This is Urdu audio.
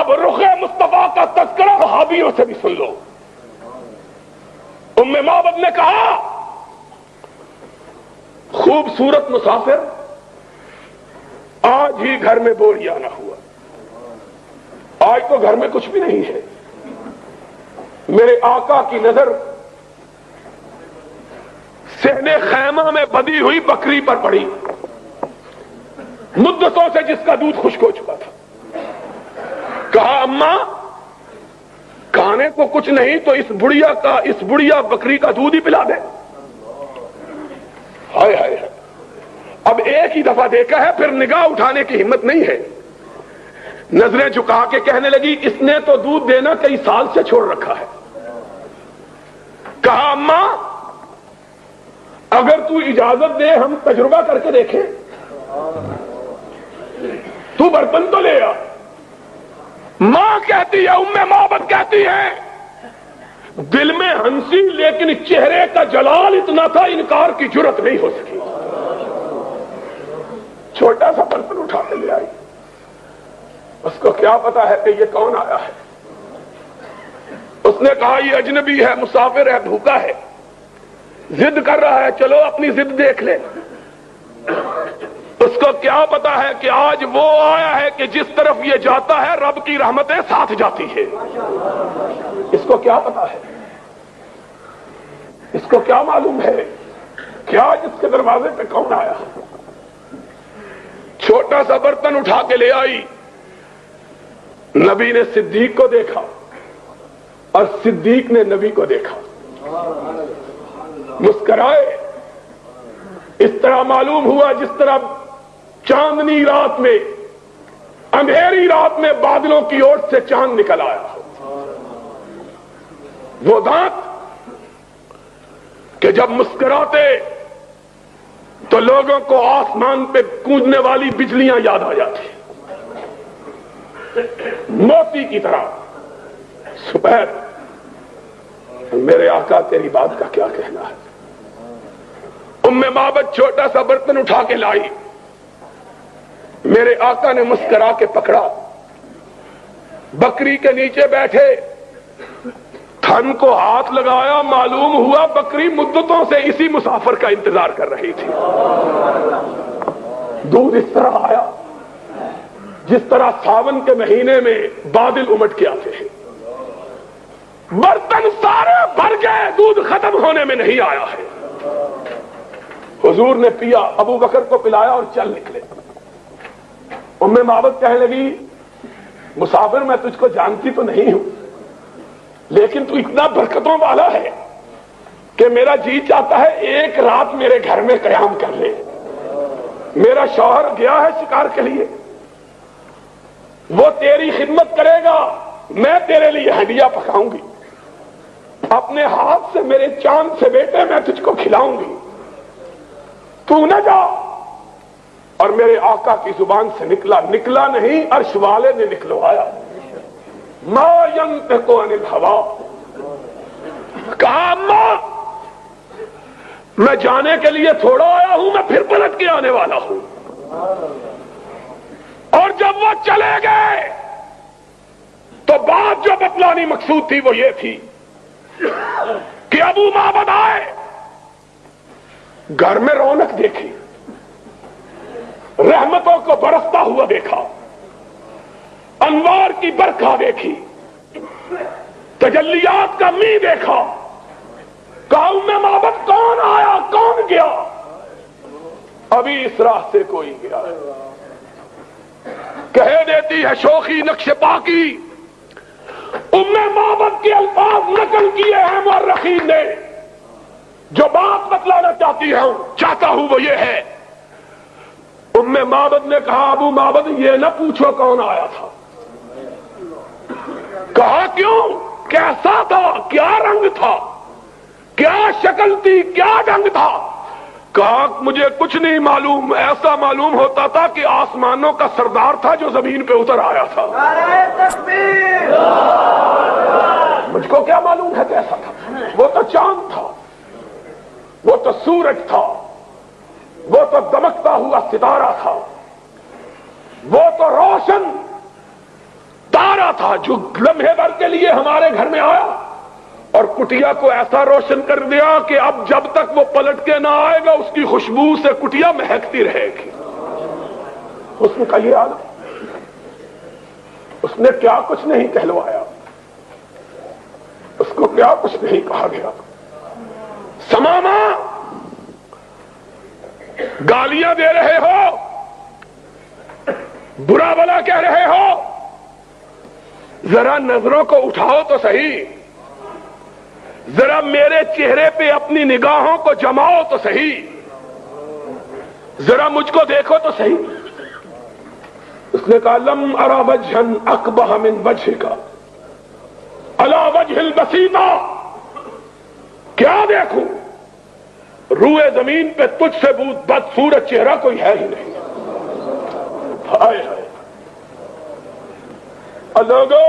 اب رخ مصطفیٰ کا تذکرہ صحابیوں سے بھی سن لو۔ ام معبد نے کہا خوبصورت مسافر آج ہی گھر میں بوری آنا ہوا، آج تو گھر میں کچھ بھی نہیں ہے۔ میرے آقا کی نظر صحن خیمہ میں بدی ہوئی بکری پر پڑی، مدتوں سے جس کا دودھ خشک ہو چکا تھا۔ کہا اماں کھانے کو کچھ نہیں تو اس بڑھیا بکری کا دودھ ہی پلا دے۔ ہائے ہائے ہائے، اب ایک ہی دفعہ دیکھا ہے، پھر نگاہ اٹھانے کی ہمت نہیں ہے۔ نظریں جھکا کے کہنے لگی اس نے تو دودھ دینا کئی سال سے چھوڑ رکھا ہے۔ کہا اماں اگر تو اجازت دے ہم تجربہ کر کے دیکھیں، تو برتن تو لے آ۔ ماں کہتی ہے، ام معبد کہتی ہے، دل میں ہنسی لیکن چہرے کا جلال اتنا تھا انکار کی جرت نہیں ہو سکی۔ چھوٹا سا برتن اٹھا کے لے آئی۔ اس کو کیا پتا ہے کہ یہ کون آیا ہے؟ اس نے کہا یہ اجنبی ہے، مسافر ہے، بھوکا ہے، ضد کر رہا ہے، چلو اپنی ضد دیکھ لے۔ اس کو کیا پتا ہے کہ آج وہ آیا ہے کہ جس طرف یہ جاتا ہے رب کی رحمتیں ساتھ جاتی ہے۔ اس کو کیا پتا ہے؟ اس کو کیا معلوم ہے کہ آج اس کے دروازے پہ کون آیا؟ چھوٹا سا برتن اٹھا کے لے آئی۔ نبی نے صدیق کو دیکھا اور صدیق نے نبی کو دیکھا، مسکرائے۔ اس طرح معلوم ہوا جس طرح چاندنی رات میں، اندھیری رات میں بادلوں کی اوٹ سے چاند نکل آیا۔ وہ دانت کہ جب مسکراتے تو لوگوں کو آسمان پہ گونجنے والی بجلیاں یاد آ جاتی، موتی کی طرح سپید۔ میرے آقا تیری بات کا کیا کہنا ہے؟ ام معبد چھوٹا سا برتن اٹھا کے لائی، میرے آقا نے مسکرا کے پکڑا، بکری کے نیچے بیٹھے، تھن کو ہاتھ لگایا، معلوم ہوا بکری مدتوں سے اسی مسافر کا انتظار کر رہی تھی۔ دودھ اس طرح آیا جس طرح ساون کے مہینے میں بادل امٹ کے آتے ہیں۔ برتن سارے بھر گئے، دودھ ختم ہونے میں نہیں آیا ہے۔ حضور نے پیا، ابو بکر کو پلایا اور چل نکلے۔ ام معبد کہنے لگی مسافر میں تجھ کو جانتی تو نہیں ہوں، لیکن تو اتنا برکتوں والا ہے کہ میرا جی چاہتا ہے ایک رات میرے گھر میں قیام کر لے۔ میرا شوہر گیا ہے شکار کے لیے، وہ تیری خدمت کرے گا، میں تیرے لیے ہدیہ پکاؤں گی، اپنے ہاتھ سے میرے چاند سے بیٹے میں تجھ کو کھلاؤں گی، تو نہ جا۔ اور میرے آقا کی زبان سے نکلا نہیں، عرش والے نے نکلوایا، ما ينطق عن الهوى۔ کہا اماں میں جانے کے لیے تھوڑا آیا ہوں، میں پھر پلٹ کے آنے والا ہوں۔ اور جب وہ چلے گئے تو بات جو بتلانی مقصود تھی وہ یہ تھی کہ ابو معبد آئے، گھر میں رونق دیکھی، رحمتوں کو برستا ہوا دیکھا، انوار کی برکھا دیکھی، تجلیات کا می دیکھا۔ کہا ام معبد کون آیا کون گیا؟ ابھی اس راستے کوئی گیا۔ کہہ دیتی ہے شوخی نقش پا کی، ام معبد کے الفاظ نقل کیے ہیں مورخین نے۔ جو بات بتلانا چاہتا ہوں وہ یہ ہے، ام معبد نے کہا ابو معبد یہ نہ پوچھو کون آیا تھا۔ کہا کیوں؟ کیسا تھا؟ کیا رنگ تھا؟ کیا شکل تھی؟ کیا ڈھنگ تھا؟ کہا مجھے کچھ نہیں معلوم، ایسا معلوم ہوتا تھا کہ آسمانوں کا سردار تھا جو زمین پہ اتر آیا تھا۔ مجھ کو کیا معلوم ہے کیسا تھا؟ وہ تو چاند تھا، وہ تو سورج تھا، وہ تو دمکتا ہوا ستارہ تھا، وہ تو روشن تارا تھا جو لمحے بھر کے لیے ہمارے گھر میں آیا اور کٹیا کو ایسا روشن کر دیا کہ اب جب تک وہ پلٹ کے نہ آئے گا اس کی خوشبو سے کٹیا مہکتی رہے گی. حسن کا یہ عالم. اس نے کیا کچھ نہیں کہلوایا, اس کو کیا کچھ نہیں کہا گیا. سماما گالیاں دے رہے ہو, برا بلا کہہ رہے ہو, ذرا نظروں کو اٹھاؤ تو صحیح, ذرا میرے چہرے پہ اپنی نگاہوں کو جماؤ تو صحیح, ذرا مجھ کو دیکھو تو صحیح. اس نے کہا لم ارى وجها اقبح من وجهك على وجه البسيطة. کیا دیکھوں, روئے زمین پہ تجھ سے بدصورت چہرہ کوئی ہے ہی نہیں. ہائے ہائے. لوگوں